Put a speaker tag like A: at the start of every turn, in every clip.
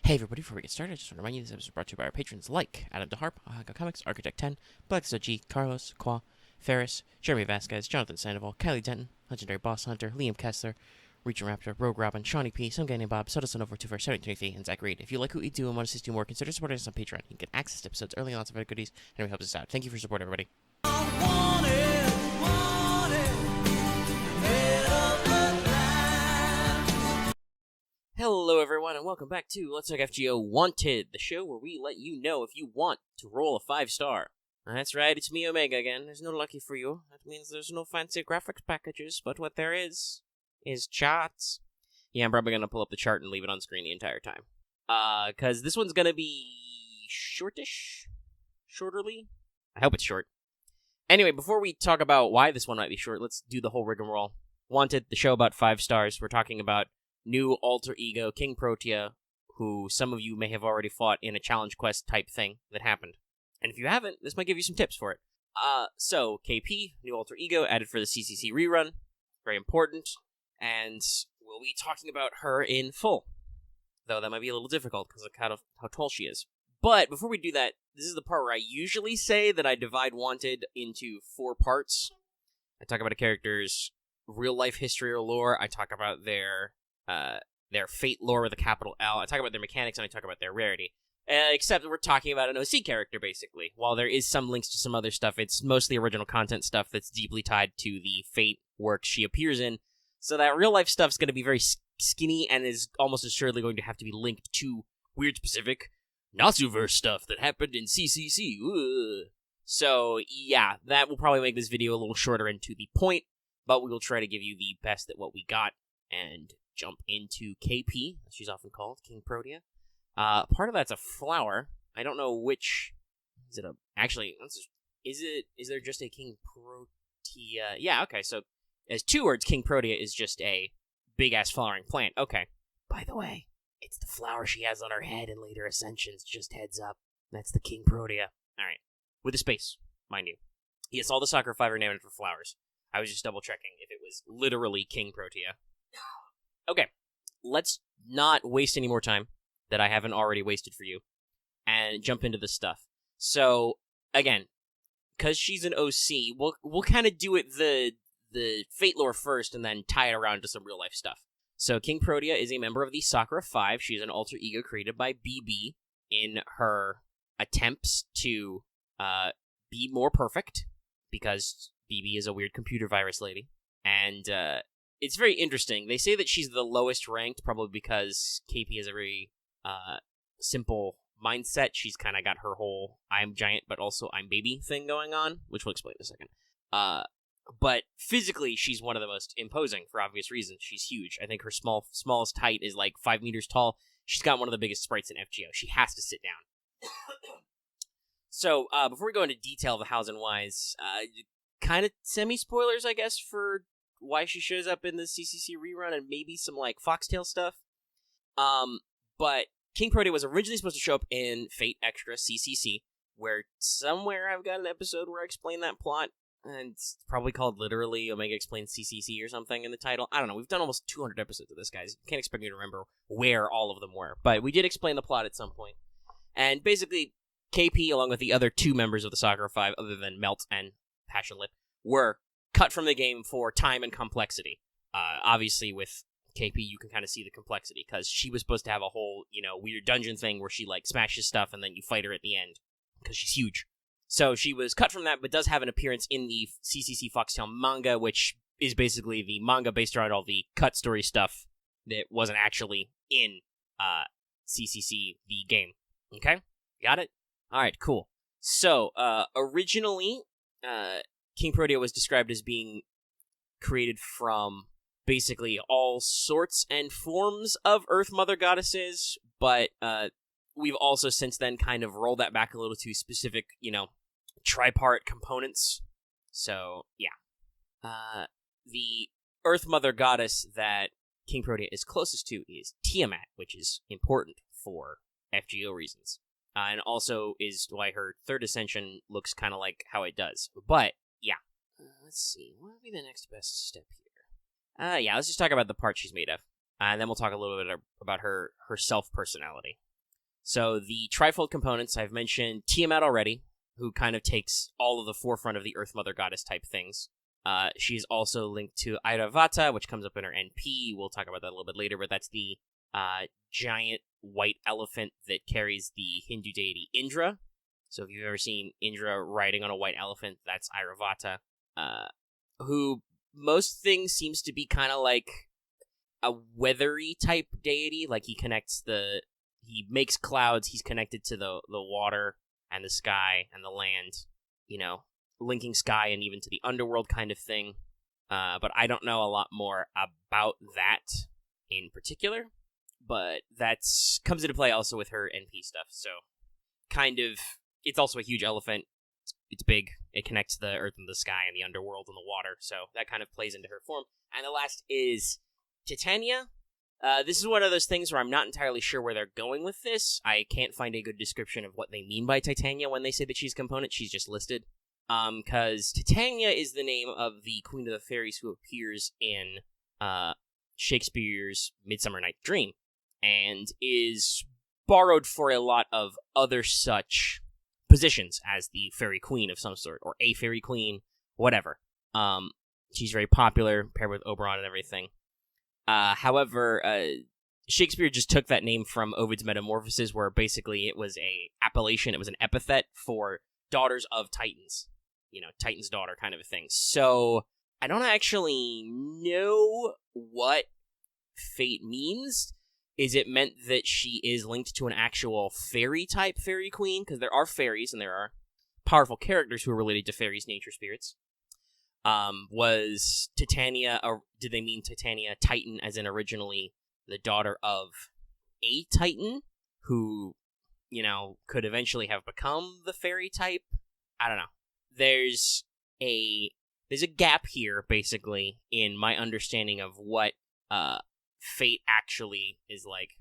A: Hey everybody, before we get started, I just want to remind you this episode is brought to you by our patrons like Adam DeHarp, Oaxaca Comics, Architect 10, Black G, Carlos, Qua, Ferris, Jeremy Vasquez, Jonathan Sandoval, Kylie Denton, Legendary Boss Hunter, Liam Kessler, Reacher Raptor, Rogue Robin, Shawnee P, Some Guy Named Bob, Soda Son over 2 for starting 23, and Zach Reed. If you like what we do and want to see us do more, consider supporting us on Patreon. You can get access to episodes early and lots of other goodies, and it helps us out. Thank you for your support, everybody. Hello everyone, and welcome back to Let's Talk FGO Wanted, the show where we let you know if you want to roll a 5-star. That's right, it's me, Omega, again. There's no lucky for you. That means there's no fancy graphics packages, but what there is charts. Yeah, I'm probably gonna pull up the chart and leave it on screen the entire time. Cause this one's gonna be shortish? Shorterly? I hope it's short. Anyway, before we talk about why this one might be short, let's do the whole rigmarole. Wanted, the show about 5 stars. We're talking about new alter ego, Kingprotea, who some of you may have already fought in a challenge quest type thing that happened. And if you haven't, this might give you some tips for it. So, KP, new alter ego, added for the CCC rerun. Very important. And we'll be talking about her in full. Though that might be a little difficult because of how tall she is. But before we do that, this is the part where I usually say that I divide Wanted into 4 parts. I talk about a character's real-life history or lore. I talk about their fate lore with a capital L. I talk about their mechanics, and I talk about their rarity. Except we're talking about an OC character, basically. While there is some links to some other stuff, it's mostly original content stuff that's deeply tied to the fate work she appears in. So that real-life stuff's going to be very skinny and is almost assuredly going to have to be linked to weird specific Nasuverse stuff that happened in CCC. Ugh. So, yeah, that will probably make this video a little shorter and to the point, but we will try to give you the best at what we got, and jump into KP, as she's often called, Kingprotea. Part of that's a flower. I don't know which. Is it a? Actually, is there just a Kingprotea? Yeah, okay. So, as 2 words, Kingprotea is just a big ass flowering plant. Okay. By the way, it's the flower she has on her head in later Ascensions. Just heads up. That's the Kingprotea. All right, with a space, mind you. Yes, all the Sakura Five are named for flowers. I was just double checking if it was literally Kingprotea. Okay, let's not waste any more time that I haven't already wasted for you, and jump into this stuff. So, again, because she's an OC, we'll kind of do it the fate lore first, and then tie it around to some real life stuff. So, Kingprotea is a member of the Sakura Five. She's an alter ego created by BB in her attempts to be more perfect, because BB is a weird computer virus lady, and it's very interesting. They say that she's the lowest ranked, probably because KP has a very simple mindset. She's kind of got her whole I'm giant, but also I'm baby thing going on, which we'll explain in a second. But physically, she's one of the most imposing for obvious reasons. She's huge. I think her smallest height is like 5 meters tall. She's got one of the biggest sprites in FGO. She has to sit down. So, before we go into detail of the hows and whys, kind of semi-spoilers, I guess, for why she shows up in the CCC rerun, and maybe some, like, Foxtail stuff. But Kingprotea was originally supposed to show up in Fate Extra CCC, where somewhere I've got an episode where I explain that plot, and it's probably called literally Omega Explains CCC or something in the title. I don't know, we've done almost 200 episodes of this, guys. You can't expect me to remember where all of them were, but we did explain the plot at some point. And basically, KP, along with the other 2 members of the Sakura Five, other than Melt and Passionlit, were cut from the game for time and complexity. Obviously, with KP, you can kind of see the complexity, because she was supposed to have a whole, weird dungeon thing where she, like, smashes stuff and then you fight her at the end, because she's huge. So she was cut from that, but does have an appearance in the CCC Foxtail manga, which is basically the manga based around all the cut story stuff that wasn't actually in CCC, the game. Okay? Got it? Alright, cool. So, originally, Kingprotea was described as being created from basically all sorts and forms of Earth Mother goddesses, but we've also since then kind of rolled that back a little to specific, tripart components. So, yeah. The Earth Mother goddess that Kingprotea is closest to is Tiamat, which is important for FGO reasons. And also is why her 3rd Ascension looks kind of like how it does. But, yeah. Let's see. What would be the next best step here? Yeah, let's just talk about the part she's made of. And then we'll talk a little bit about her self-personality. So the Trifold components, I've mentioned Tiamat already, who kind of takes all of the forefront of the Earth Mother Goddess type things. She's also linked to Airavata, which comes up in her NP. We'll talk about that a little bit later, but that's the giant white elephant that carries the Hindu deity Indra. So if you've ever seen Indra riding on a white elephant, that's Airavata, who most things seems to be kind of like a weathery type deity. Like he makes clouds, he's connected to the water and the sky and the land, linking sky and even to the underworld kind of thing. But I don't know a lot more about that in particular. But that comes into play also with her NP stuff. So, it's also a huge elephant. It's big. It connects the earth and the sky and the underworld and the water. So that kind of plays into her form. And the last is Titania. This is one of those things where I'm not entirely sure where they're going with this. I can't find a good description of what they mean by Titania when they say that she's a component. She's just listed. Because Titania is the name of the Queen of the Fairies who appears in Shakespeare's Midsummer Night's Dream, and is borrowed for a lot of other such positions as the fairy queen of some sort, or a fairy queen, whatever. She's very popular, paired with Oberon and everything. However, Shakespeare just took that name from Ovid's Metamorphoses, where basically it was a appellation, it was an epithet for daughters of Titans. Titan's daughter kind of a thing. So, I don't actually know what fate means. Is it meant that she is linked to an actual fairy-type fairy queen? Because there are fairies, and there are powerful characters who are related to fairies, nature spirits. Was Titania, or did they mean Titania Titan, as in originally the daughter of a Titan, who, could eventually have become the fairy type? I don't know. There's a gap here, basically, in my understanding of what fate actually is like,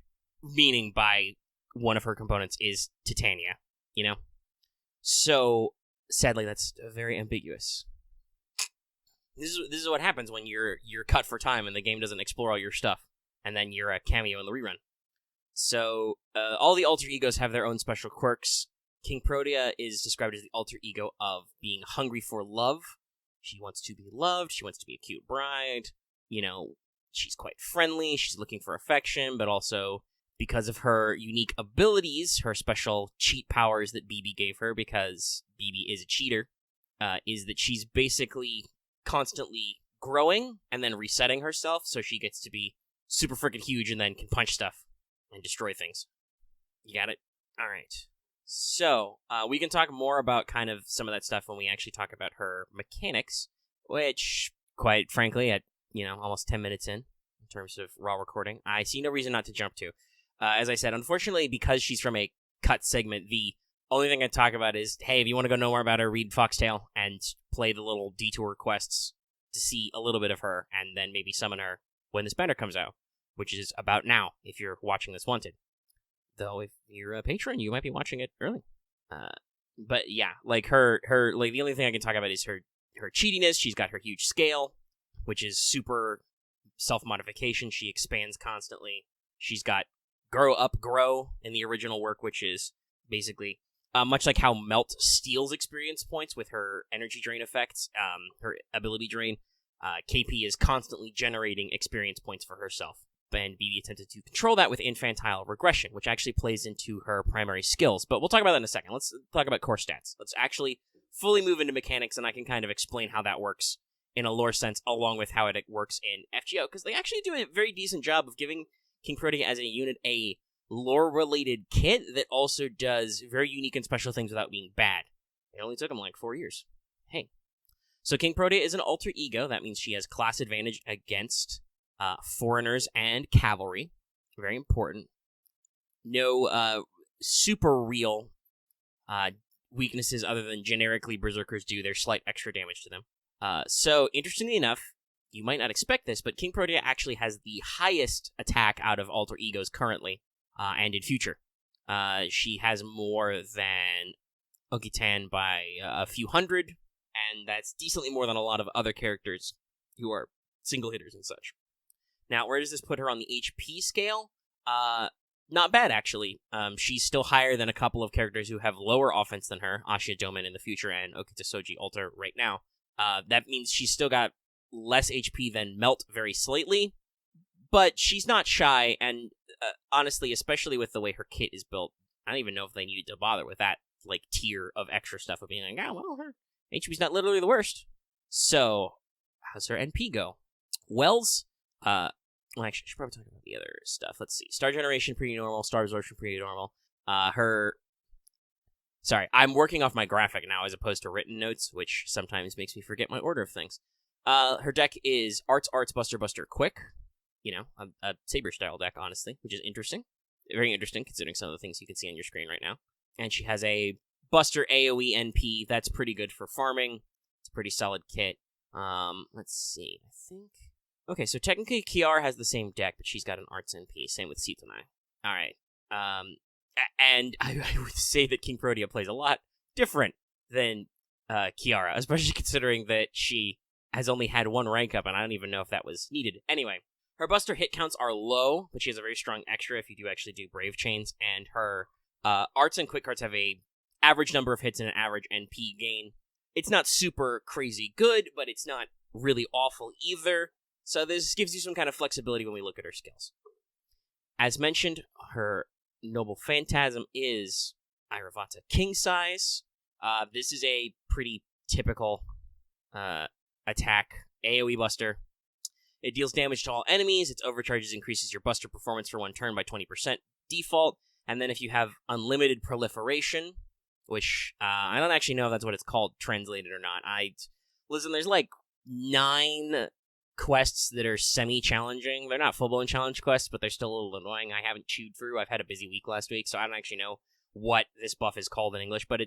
A: meaning by one of her components is Titania, So, sadly, that's very ambiguous. This is what happens when you're cut for time and the game doesn't explore all your stuff, and then you're a cameo in the rerun. So, all the alter egos have their own special quirks. Kingprotea is described as the alter ego of being hungry for love. She wants to be loved. She wants to be a cute bride. She's quite friendly. She's looking for affection, but also because of her unique abilities, her special cheat powers that BB gave her, because BB is a cheater, is that she's basically constantly growing and then resetting herself, so she gets to be super freaking huge and then can punch stuff and destroy things. You got it? All right. So, we can talk more about kind of some of that stuff when we actually talk about her mechanics, which, quite frankly, at, almost 10 minutes in terms of raw recording, I see no reason not to jump to. As I said, unfortunately, because she's from a cut segment, the only thing I talk about is, hey, if you want to go know more about her, read Foxtail and play the little detour quests to see a little bit of her, and then maybe summon her when this banner comes out, which is about now, if you're watching this Wanted. Though, if you're a patron, you might be watching it early. But yeah, like her, like the only thing I can talk about is her cheatiness. She's got her huge scale, which is super self-modification. She expands constantly. She's got grow in the original work, which is basically much like how Melt steals experience points with her energy drain effects, her ability drain. KP is constantly generating experience points for herself. And BB attempted to control that with infantile regression, which actually plays into her primary skills. But we'll talk about that in a second. Let's talk about core stats. Let's actually fully move into mechanics, and I can kind of explain how that works in a lore sense, along with how it works in FGO, because they actually do a very decent job of giving Kingprotea as a unit a lore-related kit that also does very unique and special things without being bad. It only took them like 4 years. Hey. So Kingprotea is an alter ego. That means she has class advantage against foreigners and cavalry. Very important. No super real weaknesses other than generically berserkers do their slight extra damage to them. So, interestingly enough, you might not expect this, but Kingprotea actually has the highest attack out of alter egos currently, and in future. She has more than Okitan by a few hundred, and that's decently more than a lot of other characters who are single hitters and such. Now, where does this put her on the HP scale? not bad, actually. She's still higher than a couple of characters who have lower offense than her, Asha Doman in the future and Okita Alter right now. That means she's still got less HP than Melt very slightly, but she's not shy, and honestly, especially with the way her kit is built, I don't even know if they needed to bother with that tier of extra stuff of being like, well, her HP's not literally the worst. So, how's her NP go? Wells, well, actually, I should probably talk about the other stuff. Let's see. Star Generation, pretty normal. Star Absorption, pretty normal. Sorry, I'm working off my graphic now as opposed to written notes, which sometimes makes me forget my order of things. Her deck is Arts, Buster, Quick. A Saber-style deck, honestly, which is interesting. Very interesting, considering some of the things you can see on your screen right now. And she has a Buster AoE NP. That's pretty good for farming. It's a pretty solid kit. Let's see. I think... Okay, so technically Kiara has the same deck, but she's got an Arts NP. Same with Sitanai. Alright. And I would say that Kingprotea plays a lot different than Kiara, especially considering that she has only had one rank up, and I don't even know if that was needed. Anyway, her Buster hit counts are low, but she has a very strong extra if you do actually do Brave Chains, and her Arts and Quick cards have a average number of hits and an average NP gain. It's not super crazy good, but it's not really awful either. So this gives you some kind of flexibility when we look at her skills. As mentioned, her Noble Phantasm is Iravata King Size. This is a pretty typical attack AoE Buster. It deals damage to all enemies. Its overcharges increases your Buster performance for one turn by 20% default. And then if you have Unlimited Proliferation, which I don't actually know if that's what it's called translated or not. Listen, there's 9 quests that are semi-challenging. They're not full-blown challenge quests, but they're still a little annoying. I haven't chewed through. I've had a busy week last week, so I don't actually know what this buff is called in English, but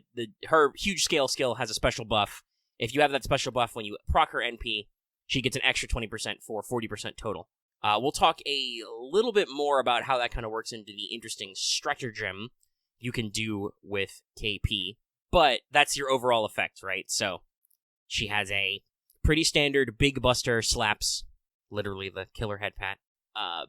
A: her huge scale skill has a special buff. If you have that special buff when you proc her NP, she gets an extra 20% for 40% total. We'll talk a little bit more about how that kind of works into the interesting stratagem you can do with KP, but that's your overall effect, right? So she has a pretty standard Big Buster slaps, literally the killer head pat.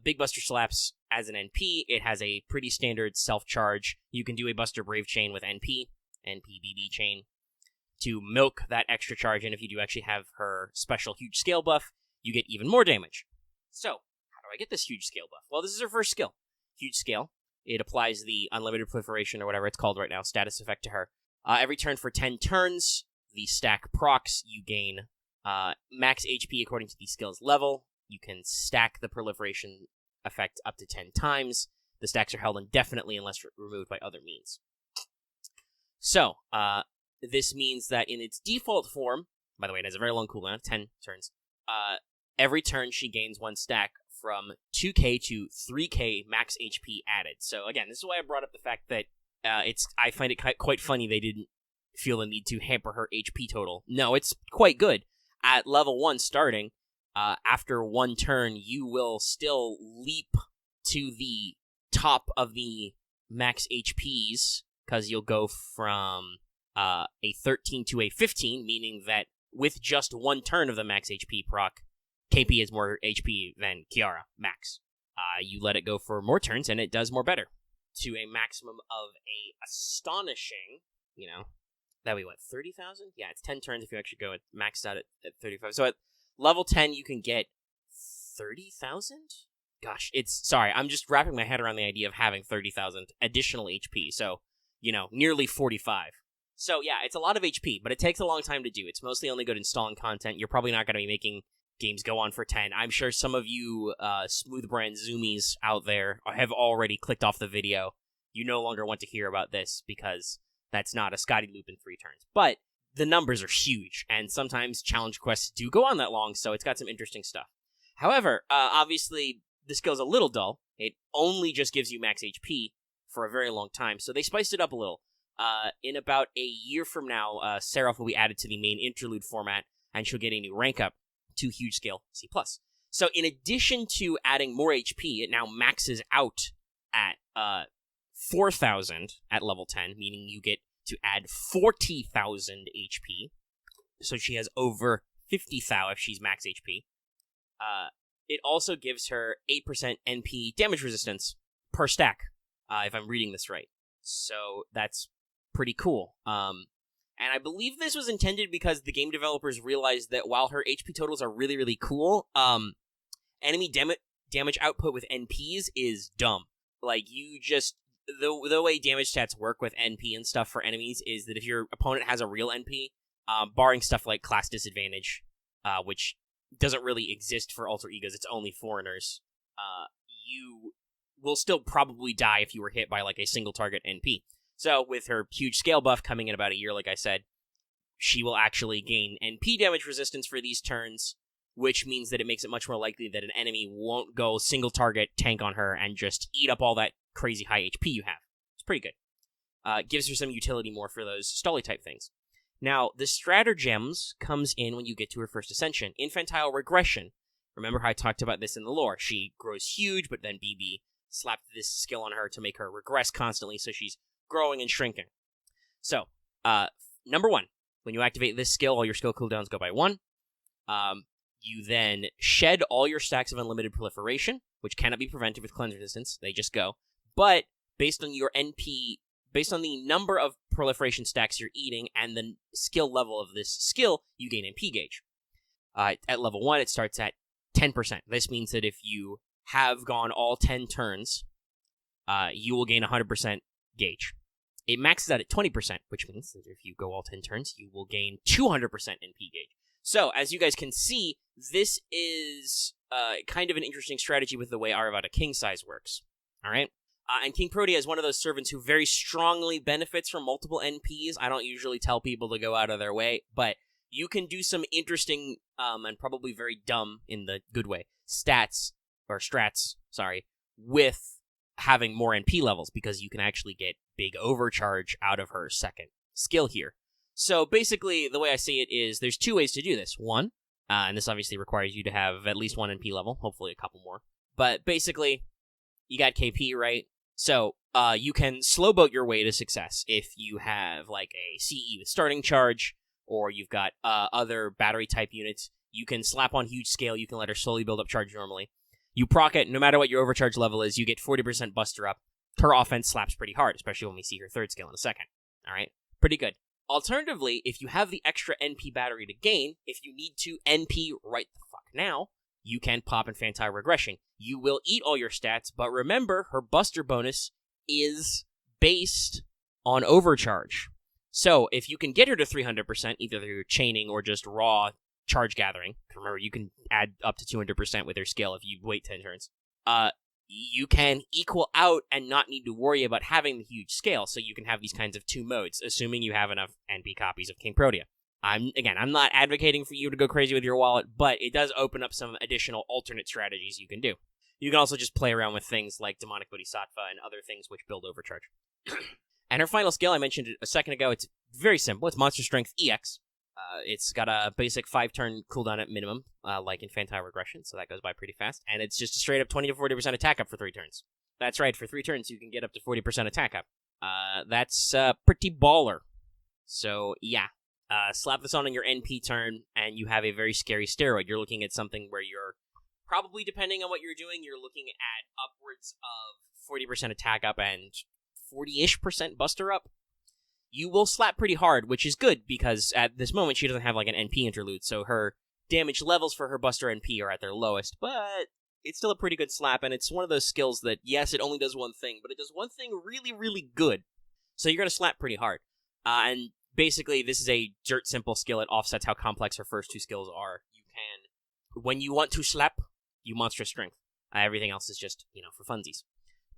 A: Big Buster slaps as an NP. It has a pretty standard self-charge. You can do a Buster Brave Chain with NP BB chain, to milk that extra charge, and if you do actually have her special huge scale buff, you get even more damage. So, how do I get this huge scale buff? Well, this is her first skill. Huge scale. It applies the Unlimited Proliferation, or whatever it's called right now, status effect to her. Every turn for 10 turns, the stack procs, you gain max HP according to the skill's level. You can stack the proliferation effect up to 10 times. The stacks are held indefinitely unless removed by other means. So, this means that in its default form, by the way, it has a very long cooldown, 10 turns, every turn she gains 1 stack from 2k to 3k max HP added. So again, this is why I brought up the fact that I find it quite funny they didn't feel the need to hamper her HP total. No, it's quite good. At level 1 starting, after 1 turn, you will still leap to the top of the max HPs, because you'll go from a 13 to a 15, meaning that with just 1 turn of the max HP proc, KP has more HP than Kiara, max. You let it go for more turns, and it does more better. To a maximum of a astonishing, that we 30,000? Yeah, it's 10 turns if you actually go maxed out at 35. So at level 10, you can get 30,000? Gosh, sorry, I'm just wrapping my head around the idea of having 30,000 additional HP, so, nearly 45. So yeah, it's a lot of HP, but it takes a long time to do. It's mostly only good installing content. You're probably not going to be making games go on for 10. I'm sure some of you smooth brand zoomies out there have already clicked off the video. You no longer want to hear about this because that's not a Scotty loop in 3 turns. But the numbers are huge, and sometimes challenge quests do go on that long, so it's got some interesting stuff. However, obviously, the skill's a little dull. It only just gives you max HP for a very long time, so they spiced it up a little. In about a year from now, Seraph will be added to the main interlude format, and she'll get a new rank up to huge scale C+. So in addition to adding more HP, it now maxes out at 4,000 at level 10, meaning you get to add 40,000 HP. So she has over 50,000 if she's max HP. It also gives her 8% NP damage resistance per stack. if I'm reading this right. So that's pretty cool. And I believe this was intended because the game developers realized that while her HP totals are really, really cool, enemy damage output with NPs is dumb. Like, you just... The way damage stats work with NP and stuff for enemies is that if your opponent has a real NP, barring stuff like class disadvantage, which doesn't really exist for alter egos, it's only foreigners, you will still probably die if you were hit by, like, a single target NP. So, with her huge scale buff coming in about a year, like I said, she will actually gain NP damage resistance for these turns, which means that it makes it much more likely that an enemy won't go single target tank on her and just eat up all that crazy high HP you have. It's pretty good. Gives her some utility more for those stally type things. Now, the stratagems comes in when you get to her first ascension. Infantile Regression. Remember how I talked about this in the lore. She grows huge, but then BB slapped this skill on her to make her regress constantly, so she's growing and shrinking. So, number 1, when you activate this skill, all your skill cooldowns go by 1. You then shed all your stacks of unlimited proliferation, which cannot be prevented with cleanse resistance. They just go. But based on your NP, based on the number of proliferation stacks you're eating and the skill level of this skill, you gain NP gauge. At level 1, it starts at 10%. This means that if you have gone all 10 turns, you will gain 100% gauge. It maxes out at 20%, which means that if you go all 10 turns, you will gain 200% NP gauge. So, as you guys can see, this is kind of an interesting strategy with the way Ayurveda King Size works. Alright? And Kingprotea is one of those servants who very strongly benefits from multiple NPs. I don't usually tell people to go out of their way, but you can do some interesting, and probably very dumb, in the good way, strats, with having more NP levels, because you can actually get big overcharge out of her second skill here. So basically, the way I see it is there's 2 ways to do this. 1, and this obviously requires you to have at least 1 NP level, hopefully a couple more. But basically, you got KP, right? So you can slow boat your way to success if you have like a CE with starting charge, or you've got other battery type units. You can slap on huge scale, you can let her slowly build up charge normally. You proc it, no matter what your overcharge level is, you get 40% buster up. Her offense slaps pretty hard, especially when we see her third skill in a second. Alright? Pretty good. Alternatively, if you have the extra NP battery to gain, if you need to NP right the fuck now, you can pop Infantile Regression. You will eat all your stats, but remember, her buster bonus is based on overcharge. So, if you can get her to 300%, either through chaining or just raw charge gathering, remember, you can add up to 200% with her skill if you wait 10 turns, you can equal out and not need to worry about having the huge scale, so you can have these kinds of 2 modes, assuming you have enough NP copies of Kingprotea. I'm not advocating for you to go crazy with your wallet, but it does open up some additional alternate strategies you can do. You can also just play around with things like Demonic Bodhisattva and other things which build overcharge. And her final skill, I mentioned it a second ago, it's very simple. It's Monster Strength EX. It's got a basic 5-turn cooldown at minimum, like Infantile Regression, so that goes by pretty fast. And it's just a straight up 20 to 40% attack up for 3 turns. That's right, for 3 turns you can get up to 40% attack up. That's pretty baller. So, yeah. Slap this on your NP turn, and you have a very scary steroid. You're looking at something where you're probably, depending on what you're doing, you're looking at upwards of 40% attack up and 40-ish% buster up. You will slap pretty hard, which is good, because at this moment she doesn't have like an NP interlude, so her damage levels for her buster NP are at their lowest, but it's still a pretty good slap, and it's one of those skills that, yes, it only does one thing, but it does one thing really, really good. So you're going to slap pretty hard. And basically, this is a dirt simple skill. It offsets how complex her first 2 skills are. You can, when you want to slap, you monster strength. Everything else is just, for funsies.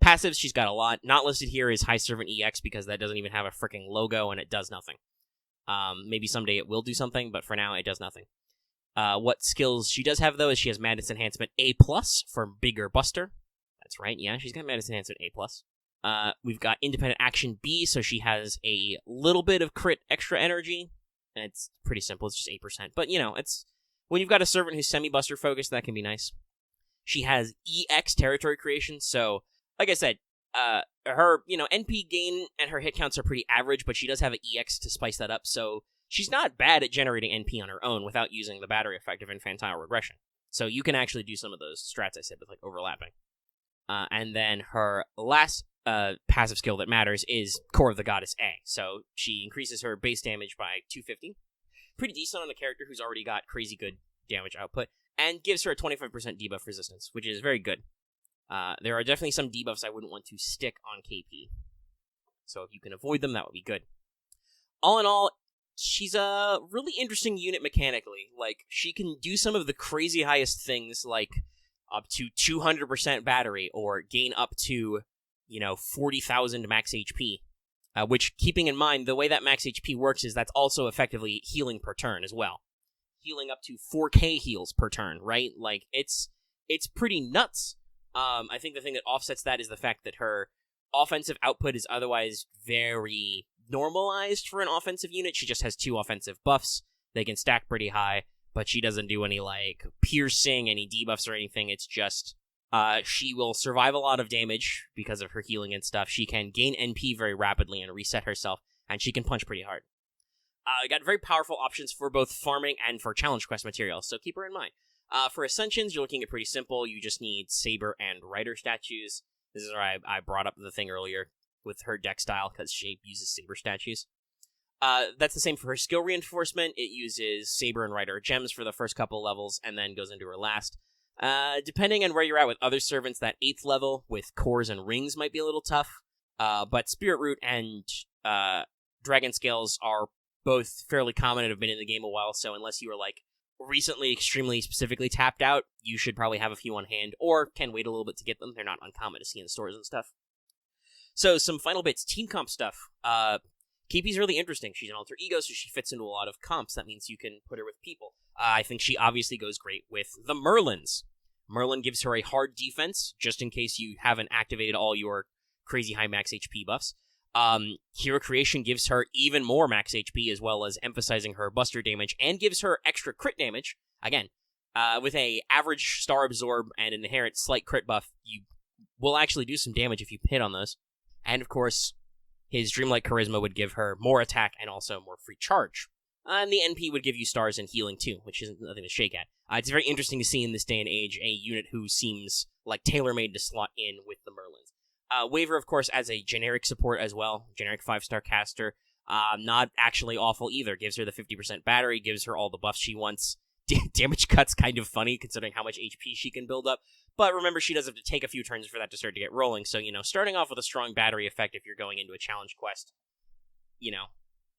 A: Passives, she's got a lot. Not listed here is High Servant EX, because that doesn't even have a freaking logo, and it does nothing. Maybe someday it will do something, but for now, it does nothing. What skills she does have, though, is she has Madness Enhancement A+, for bigger buster. That's right, yeah, she's got Madness Enhancement A+. We've got Independent Action B, so she has a little bit of crit extra energy. And it's pretty simple, it's just 8%. But, it's when you've got a servant who's semi-buster focused, that can be nice. She has EX Territory Creation, so like I said, her, NP gain and her hit counts are pretty average, but she does have an EX to spice that up, so she's not bad at generating NP on her own without using the battery effect of Infantile Regression. So you can actually do some of those strats I said with, overlapping. And then her last passive skill that matters is Core of the Goddess A. So she increases her base damage by 250. Pretty decent on a character who's already got crazy good damage output, and gives her a 25% debuff resistance, which is very good. There are definitely some debuffs I wouldn't want to stick on KP. So if you can avoid them, that would be good. All in all, she's a really interesting unit mechanically. Like, she can do some of the crazy highest things, like up to 200% battery, or gain up to, 40,000 max HP. Which, keeping in mind, the way that max HP works is that's also effectively healing per turn as well. Healing up to 4k heals per turn, right? Like, it's pretty nuts. I think the thing that offsets that is the fact that her offensive output is otherwise very normalized for an offensive unit. She just has 2 offensive buffs. They can stack pretty high, but she doesn't do any, piercing, any debuffs or anything. It's just, she will survive a lot of damage because of her healing and stuff. She can gain NP very rapidly and reset herself, and she can punch pretty hard. Got very powerful options for both farming and for challenge quest materials, so keep her in mind. For Ascensions, you're looking at pretty simple. You just need Saber and Rider statues. This is where I brought up the thing earlier with her deck style, because she uses Saber statues. That's the same for her skill reinforcement. It uses Saber and Rider gems for the first couple levels, and then goes into her last. Depending on where you're at with other servants, that 8th level with cores and rings might be a little tough. But Spirit Root and Dragon Scales are both fairly common and have been in the game a while, so unless you are, recently extremely specifically tapped out, you should probably have a few on hand, or can wait a little bit to get them. They're not uncommon to see in stores and stuff. So, some final bits. Team comp stuff. KP's really interesting. She's an alter ego, so she fits into a lot of comps. That means you can put her with people. I think she obviously goes great with the Merlins. Merlin gives her a hard defense, just in case you haven't activated all your crazy high max HP buffs. Hero Creation gives her even more max HP, as well as emphasizing her buster damage, and gives her extra crit damage. Again, with a average star absorb and an inherent slight crit buff, you will actually do some damage if you hit on those. And of course, his Dreamlike Charisma would give her more attack and also more free charge. And the NP would give you stars and healing too, which isn't nothing to shake at. It's very interesting to see in this day and age a unit who seems like tailor-made to slot in with the Merlins. Waver, of course, as a generic support as well. Generic 5-star caster. Not actually awful either. Gives her the 50% battery, gives her all the buffs she wants. Damage cut's kind of funny, considering how much HP she can build up. But remember, she does have to take a few turns for that to start to get rolling. So, starting off with a strong battery effect if you're going into a challenge quest,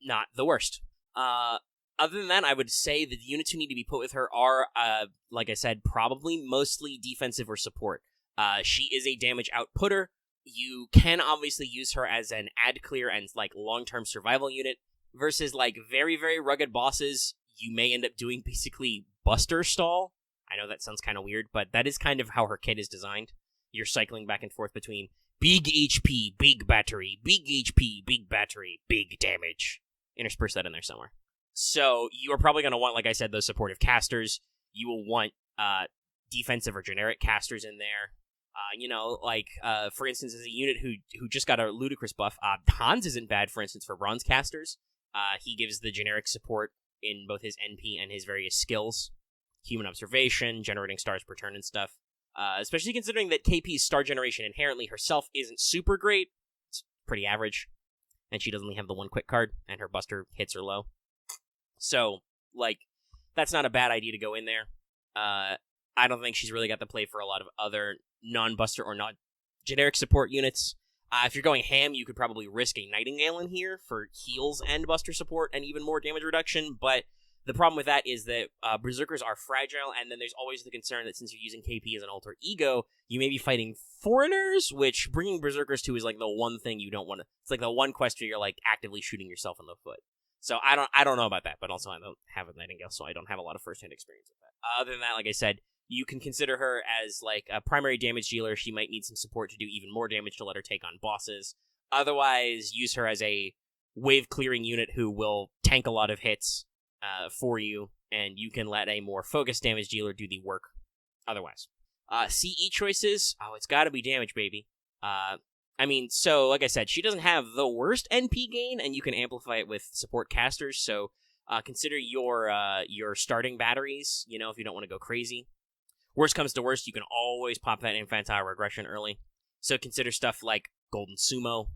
A: not the worst. Other than that, I would say the units who need to be put with her are, like I said, probably mostly defensive or support. She is a damage outputter. You can obviously use her as an ad clear and long-term survival unit versus very, very rugged bosses. You may end up doing basically buster stall. I know that sounds kind of weird, but that is kind of how her kit is designed. You're cycling back and forth between big HP, big battery, big HP, big battery, big damage. Intersperse that in there somewhere. So you are probably going to want, like I said, those supportive casters. You will want defensive or generic casters in there. For instance, as a unit who just got a ludicrous buff, Hans isn't bad, for instance, for bronze casters. He gives the generic support in both his NP and his various skills. Human observation, generating stars per turn and stuff. Especially considering that KP's star generation inherently herself isn't super great. It's pretty average. And she doesn't only have the 1 quick card, and her buster hits are low. So, that's not a bad idea to go in there. I don't think she's really got the play for a lot of other non-buster or non-generic support units. If you're going ham, you could probably risk a Nightingale in here for heals and buster support and even more damage reduction, but the problem with that is that Berserkers are fragile, and then there's always the concern that since you're using KP as an alter ego, you may be fighting foreigners, which bringing Berserkers to is the one thing you don't want to... It's the one quest where you're actively shooting yourself in the foot. So I don't know about that, but also I don't have a Nightingale, so I don't have a lot of first-hand experience with that. Other than that, like I said, you can consider her as a primary damage dealer. She might need some support to do even more damage to let her take on bosses. Otherwise, use her as a wave-clearing unit who will tank a lot of hits for you, and you can let a more focused damage dealer do the work otherwise. CE choices, it's gotta be damage, baby. So, like I said, she doesn't have the worst NP gain, and you can amplify it with support casters, so consider your starting batteries, if you don't want to go crazy. Worst comes to worst, you can always pop that infantile regression early. So consider stuff like Golden Sumo,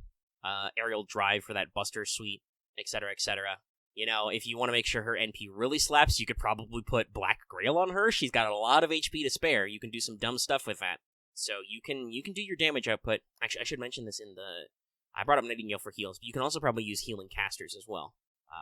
A: Aerial Drive for that Buster Suite, etc., etc. You know, if you want to make sure her NP really slaps, you could probably put Black Grail on her. She's got a lot of HP to spare. You can do some dumb stuff with that. So you can do your damage output. Actually, I should mention this in the... I brought up Nightingale for heals, but you can also probably use healing casters as well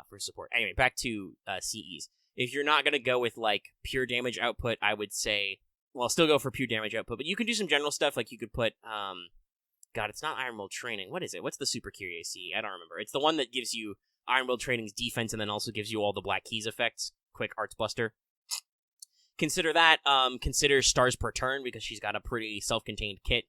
A: for support. Anyway, back to CEs. If you're not going to go with, like, pure damage output, I would say... Well, still go for pure damage output, but you can do some general stuff, like you could put... God, it's not Iron Will Training. What is it? What's the Super Kyrie CE? I don't remember. It's the one that gives you Iron Will Training's defense and then also gives you all the Black Keys effects. Quick Arts Buster. Consider that. Consider Stars Per Turn, because she's got a pretty self-contained kit.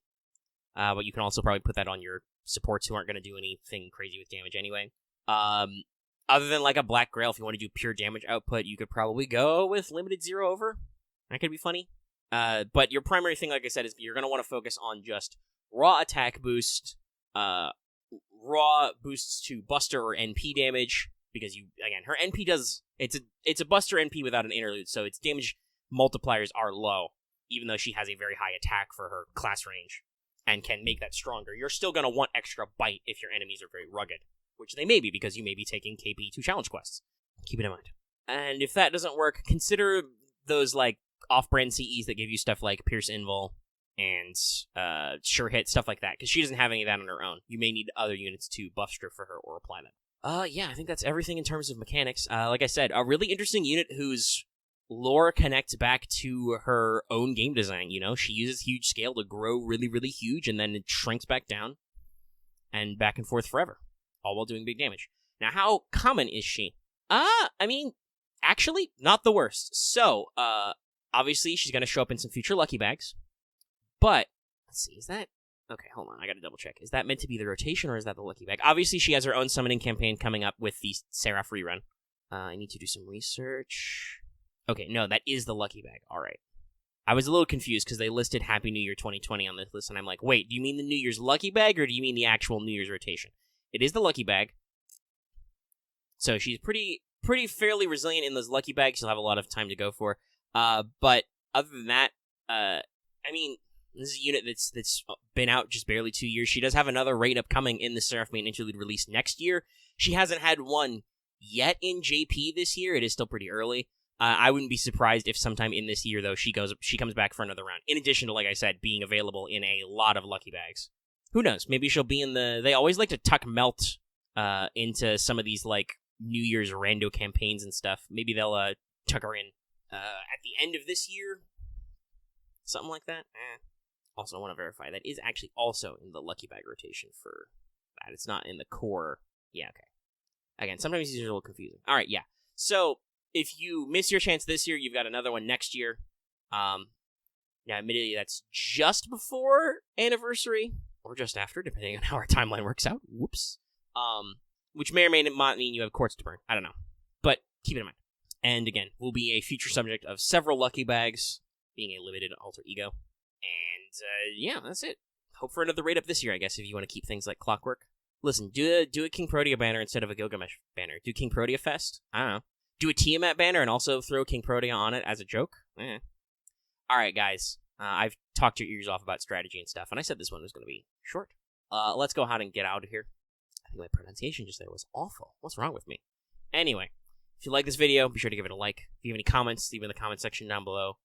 A: But you can also probably put that on your supports who aren't going to do anything crazy with damage anyway. Other than like a Black Grail, if you want to do pure damage output, you could probably go with Limited Zero Over. That could be funny. But your primary thing, like I said, is you're going to want to focus on just raw attack boost, raw boosts to Buster or NP damage, because her NP does, it's a Buster NP without an interlude, so its damage multipliers are low, even though she has a very high attack for her class range, and can make that stronger. You're still going to want extra bite if your enemies are very rugged, which they may be, because you may be taking KP2 challenge quests. Keep it in mind. And if that doesn't work, consider those, like, off-brand CEs that give you stuff like Pierce Invul, and Sure Hit, stuff like that, because she doesn't have any of that on her own. You may need other units to buff strip for her or apply them. Yeah, I think that's everything in terms of mechanics. Like I said, a really interesting unit whose lore connects back to her own game design, you know? She uses huge scale to grow really, really huge, and then it shrinks back down, and back and forth forever, all while doing big damage. Now, how common is she? I mean, actually, not the worst. So, obviously, she's going to show up in some future Lucky Bags. But, let's see, is that... Okay, hold on, I gotta double check. Is that meant to be the rotation, or is that the Lucky Bag? Obviously, she has her own summoning campaign coming up with the Seraph rerun. I need to do some research. Okay, no, that is the Lucky Bag. Alright. I was a little confused, because they listed Happy New Year 2020 on this list, and I'm like, wait, do you mean the New Year's Lucky Bag, or do you mean the actual New Year's rotation? It is the Lucky Bag. So she's pretty fairly resilient in those Lucky Bags. She'll have a lot of time to go for. But, other than that, I mean... This is a unit that's been out just barely 2 years. She does have another raid upcoming in the Seraph Main Interlude release next year. She hasn't had one yet in JP this year. It is still pretty early. I wouldn't be surprised if sometime in this year, though, she comes back for another round. In addition to, like I said, being available in a lot of Lucky Bags. Who knows? Maybe she'll be in the... They always like to tuck Melt into some of these, like, New Year's rando campaigns and stuff. Maybe they'll tuck her in at the end of this year. Something like that. Also, I want to verify, that is actually also in the Lucky Bag rotation for that. It's not in the core. Yeah, okay. Again, sometimes these are a little confusing. Alright, yeah. So, if you miss your chance this year, you've got another one next year. Now, admittedly, that's just before anniversary, or just after, depending on how our timeline works out. Whoops. Which may or may not mean you have quartz to burn. I don't know. But, keep it in mind. And again, will be a future subject of several Lucky Bags, being a limited alter ego. And, yeah, that's it. Hope for another raid up this year, I guess, if you want to keep things like clockwork. Listen, do a Kingprotea banner instead of a Gilgamesh banner. Do Kingprotea Fest. I don't know. Do a Tiamat banner and also throw Kingprotea on it as a joke. Alright, guys. I've talked your ears off about strategy and stuff, and I said this one was going to be short. Let's go ahead and get out of here. I think my pronunciation just there was awful. What's wrong with me? Anyway, if you like this video, be sure to give it a like. If you have any comments, leave in the comment section down below.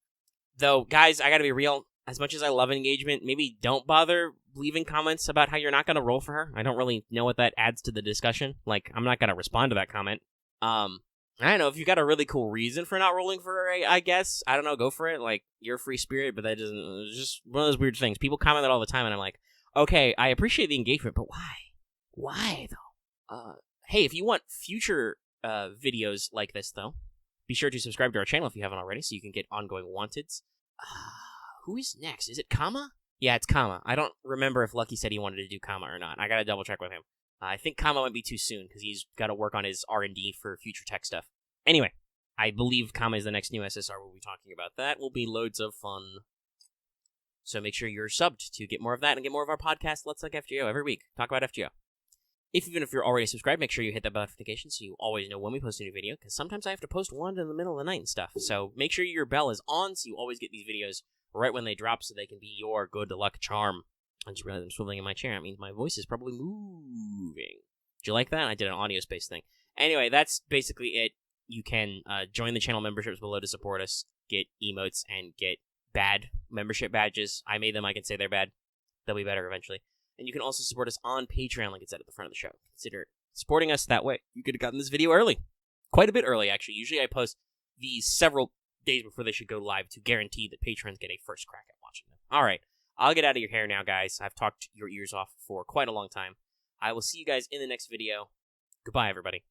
A: Though, guys, I gotta be real. As much as I love engagement, maybe don't bother leaving comments about how you're not going to roll for her. I don't really know what that adds to the discussion. Like, I'm not going to respond to that comment. I don't know, if you got a really cool reason for not rolling for her, I guess. I don't know, go for it. Like, you're a free spirit, but that doesn't... It's just one of those weird things. People comment that all the time, and I'm like, okay, I appreciate the engagement, but why? Why, though? Hey, if you want future videos like this, though, be sure to subscribe to our channel if you haven't already, so you can get ongoing wanteds. Who is next? Is it Kama? Yeah, it's Kama. I don't remember if Lucky said he wanted to do Kama or not. I gotta double check with him. I think Kama might be too soon, because he's got to work on his R&D for future tech stuff. Anyway, I believe Kama is the next new SSR we'll be talking about. That will be loads of fun. So make sure you're subbed to get more of that and get more of our podcast, Let's Like FGO, every week. Talk about FGO. Even if you're already subscribed, make sure you hit that bell notification so you always know when we post a new video, because sometimes I have to post one in the middle of the night and stuff. So make sure your bell is on so you always get these videos right when they drop so they can be your good luck charm. I just realized I'm swiveling in my chair. That means my voice is probably moving. Did you like that? I did an audio-space thing. Anyway, that's basically it. You can join the channel memberships below to support us, get emotes, and get bad membership badges. I made them. I can say they're bad. They'll be better eventually. And you can also support us on Patreon, like it said at the front of the show. Consider supporting us that way. You could have gotten this video early. Quite a bit early, actually. Usually I post these several days before they should go live to guarantee that patrons get a first crack at watching them. All right. I'll get out of your hair now, guys. I've talked your ears off for quite a long time. I will see you guys in the next video. Goodbye, everybody.